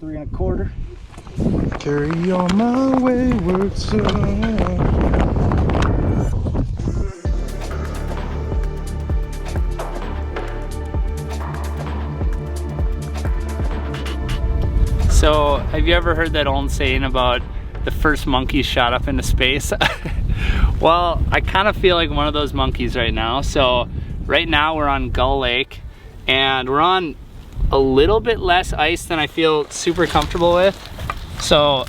3 1/4. Carry on my wayward son. So, have you ever heard that old saying about the first monkey shot up into space? Well, I kind of feel like one of those monkeys right now. So, right now we're on Gull Lake, and we're on a little bit less ice than I feel super comfortable with. So,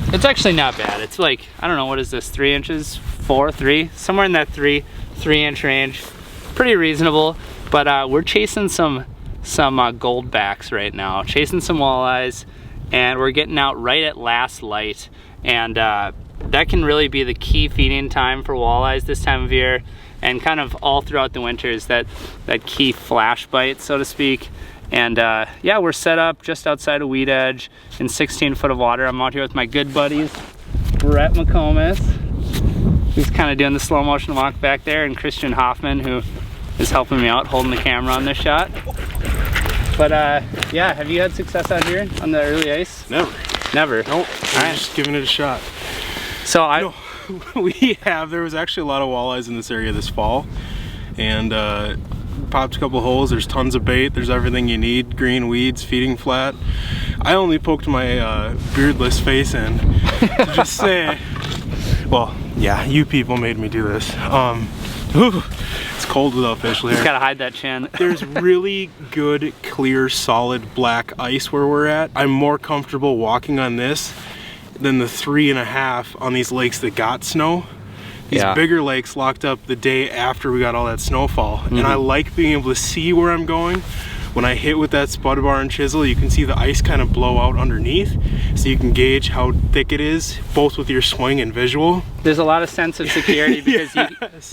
it's actually not bad. It's like, I don't know, what is this, 3 inches, 4, 3? Somewhere in that 3 inch range. Pretty reasonable, but we're chasing some goldbacks right now, chasing some walleyes, and we're getting out right at last light, and that can really be the key feeding time for walleyes this time of year, and kind of all throughout the winter is that key flash bite, so to speak. And yeah, we're set up just outside of Weed Edge in 16 foot of water. I'm out here with my good buddies, Brett McComas, who's kind of doing the slow motion walk back there, and Christian Hoffman, who is helping me out holding the camera on this shot. But yeah, have you had success out here on the early ice? Never. Never? Nope. All right. Just giving it a shot. So there was actually a lot of walleyes in this area this fall, and popped a couple holes. There's tons of bait. There's everything you need. Green weeds, feeding flat. I only poked my beardless face in to just say, well, yeah, you people made me do this. It's cold without fish layer. Just gotta hide that chin. There's really good, clear, solid black ice where we're at. I'm more comfortable walking on this than the 3.5 on these lakes that got snow. These bigger lakes locked up the day after we got all that snowfall. And I like being able to see where I'm going. When I hit with that spud bar and chisel, you can see the ice kind of blow out underneath, so you can gauge how thick it is, both with your swing and visual. There's a lot of sense of security because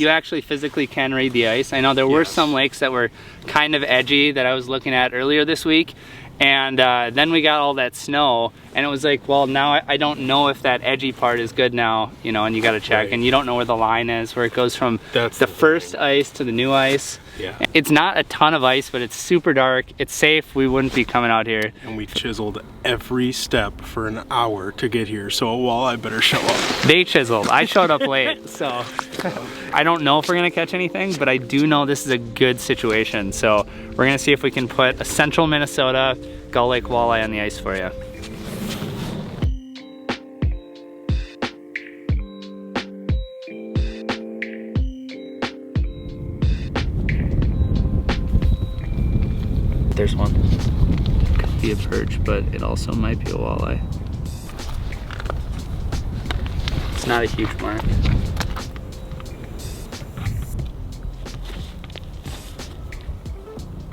you actually physically can read the ice. I know there were some lakes that were kind of edgy that I was looking at earlier this week, and then we got all that snow, and it was like, well, now I don't know if that edgy part is good now, you know, and you gotta check, and you don't know where the line is, where it goes from the first ice to the new ice. Yeah. It's not a ton of ice, but it's super dark. It's safe. We wouldn't be coming out here. And we chiseled every step for an hour to get here, so a walleye better show up. They chiseled. I showed up late, so I don't know if we're gonna catch anything, but I do know this is a good situation. So we're gonna see if we can put a central Minnesota Gull Lake walleye on the ice for you. There's one. Could be a perch, but it also might be a walleye. It's not a huge mark.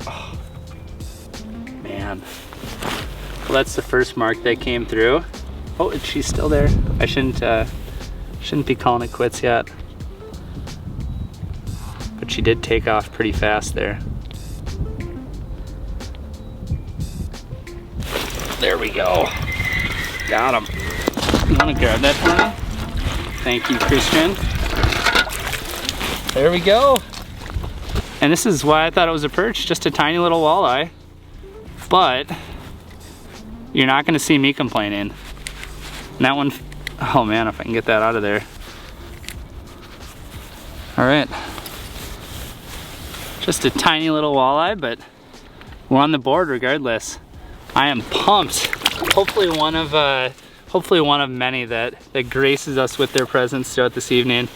Oh, man. Well, that's the first mark that came through. Oh, and she's still there. I shouldn't be calling it quits yet. But she did take off pretty fast there. There we go. Got him. You want to grab that for me? Thank you, Christian. There we go. And this is why I thought it was a perch, just a tiny little walleye. But you're not going to see me complaining. And that one, oh man, if I can get that out of there. All right. Just a tiny little walleye, but we're on the board regardless. I am pumped. Hopefully one of many that graces us with their presence throughout this evening.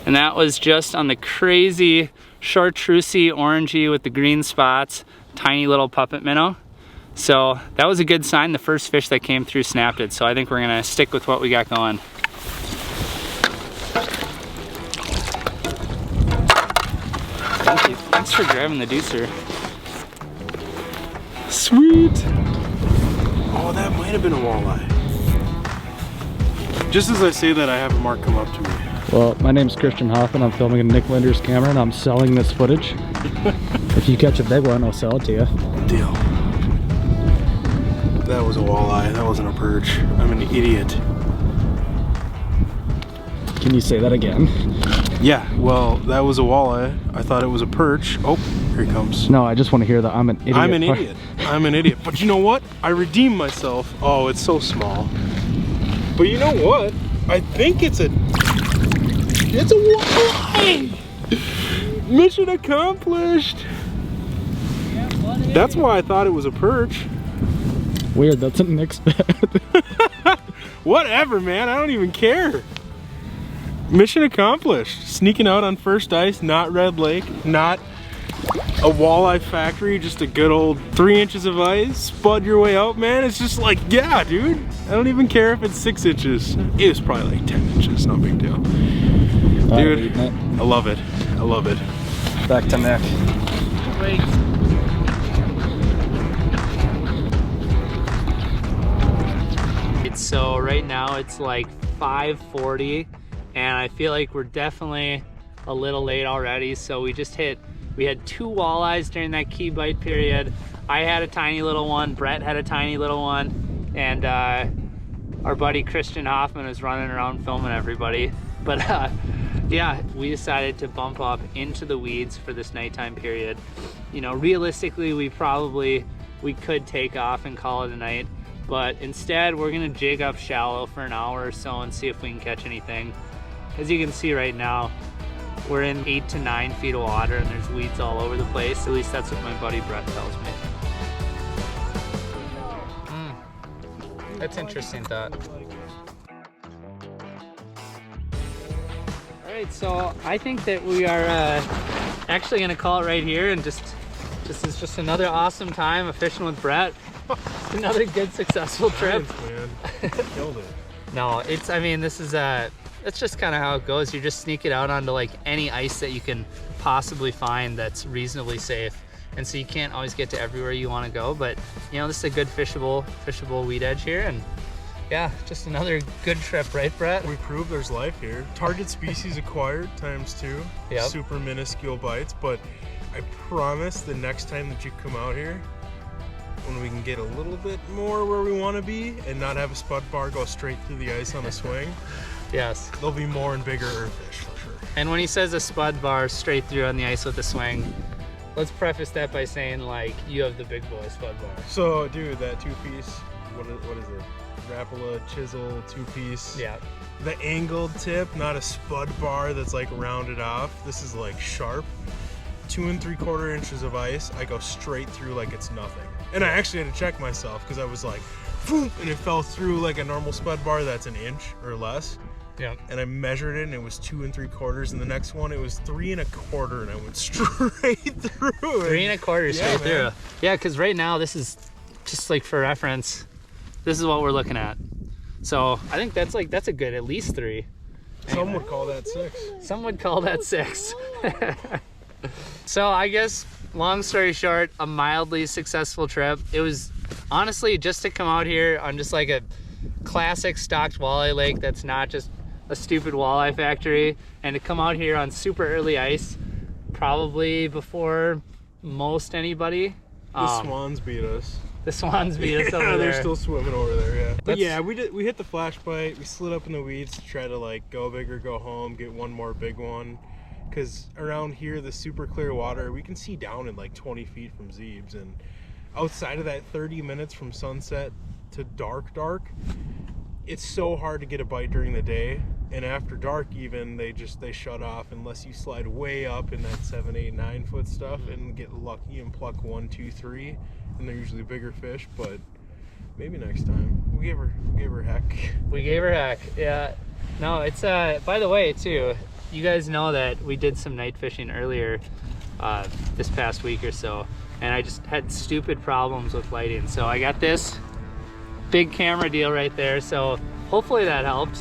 And that was just on the crazy chartreusey orangey with the green spots, tiny little puppet minnow. So that was a good sign. The first fish that came through snapped it. So I think we're gonna stick with what we got going. Thank you. Thanks for grabbing the deucer. Sweet. Oh, that might have been a walleye. Just as I say that, I have a mark come up to me. Well, my name's Christian Hoffman. I'm filming in Nick Linder's camera, and I'm selling this footage. If you catch a big one, I'll sell it to you. Deal. That was a walleye. That wasn't a perch. I'm an idiot. Can you say that again? Yeah, well, that was a walleye. I thought it was a perch. Oh, Here he comes. No, I just want to hear that I'm an idiot. I'm an idiot. I'm an idiot. But you know what? I redeemed myself. Oh, it's so small. But you know what? I think it's a walleye. Mission accomplished. That's why I thought it was a perch. Weird, that's a Nick's bed. Whatever, man. I don't even care. Mission accomplished. Sneaking out on first ice, not Red Lake, not a walleye factory, just a good old 3 inches of ice. Spud your way out, man. It's just like, yeah, dude. I don't even care if it's 6 inches. It was probably like 10 inches. No big deal. Dude, I love it. I love it. Back to Nick. Wait. So right now it's like 5:40 and I feel like we're definitely a little late already. So we had 2 walleyes during that key bite period. I had a tiny little one, Brett had a tiny little one, and our buddy Christian Hoffman was running around filming everybody. But yeah, we decided to bump up into the weeds for this nighttime period. You know, realistically, we could take off and call it a night, but instead we're gonna jig up shallow for an hour or so and see if we can catch anything. As you can see right now, we're in 8 to 9 feet of water and there's weeds all over the place. At least that's what my buddy Brett tells me. That's interesting thought. All right, so I think that we are actually gonna call it right here, and this is just another awesome time of fishing with Brett. It's another good, successful trip. Nice, man. Killed it. No, I mean, this is that's just kind of how it goes. You just sneak it out onto like any ice that you can possibly find that's reasonably safe. And so you can't always get to everywhere you want to go, but you know, this is a good fishable weed edge here, and yeah, just another good trip, right, Brett? We proved there's life here. Target species acquired ×2. Yep. Super minuscule bites, but I promise the next time that you come out here, when we can get a little bit more where we want to be and not have a spud bar go straight through the ice on a swing, Yes. there'll be more and bigger fish for sure. And when he says a spud bar straight through on the ice with a swing, let's preface that by saying, like, you have the big boy spud bar. So, dude, that 2-piece, what is it? Rapala chisel 2-piece. Yeah. The angled tip, not a spud bar that's like rounded off. This is like sharp. 2 3/4 inches of ice. I go straight through like it's nothing. And I actually had to check myself because I was like, boom, and it fell through like a normal spud bar that's an inch or less. Yeah. And I measured it and it was 2 3/4, and the next one it was 3 1/4, and I went straight through. 3 1/4 straight through. Man. Yeah, because right now this is just like for reference. This is what we're looking at. So I think that's a good at least 3. Some would call that 6. Some would call that 6. So I guess, long story short, a mildly successful trip. It was honestly just to come out here on just like a classic stocked walleye lake that's not just a stupid walleye factory, and to come out here on super early ice, probably before most anybody. The swans beat us. The swans beat us over there. They're still swimming over there, yeah. But yeah, we hit the flash bite. We slid up in the weeds to try to like go big or go home, get one more big one. Because around here, the super clear water, we can see down in like 20 feet from Zeebs. And outside of that 30 minutes from sunset to dark, it's so hard to get a bite during the day. And after dark even, they shut off unless you slide way up in that 7, 8, 9 foot stuff and get lucky and pluck 1, 2, 3. And they're usually bigger fish, but maybe next time. We gave her heck. We gave her heck, yeah. No, it's by the way too, you guys know that we did some night fishing earlier this past week or so, and I just had stupid problems with lighting. So I got this big camera deal right there, so hopefully that helped.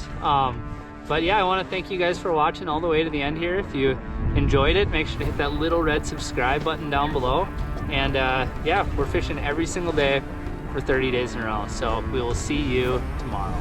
But yeah, I want to thank you guys for watching all the way to the end here. If you enjoyed it, make sure to hit that little red subscribe button down below. And yeah, we're fishing every single day for 30 days in a row. So we will see you tomorrow.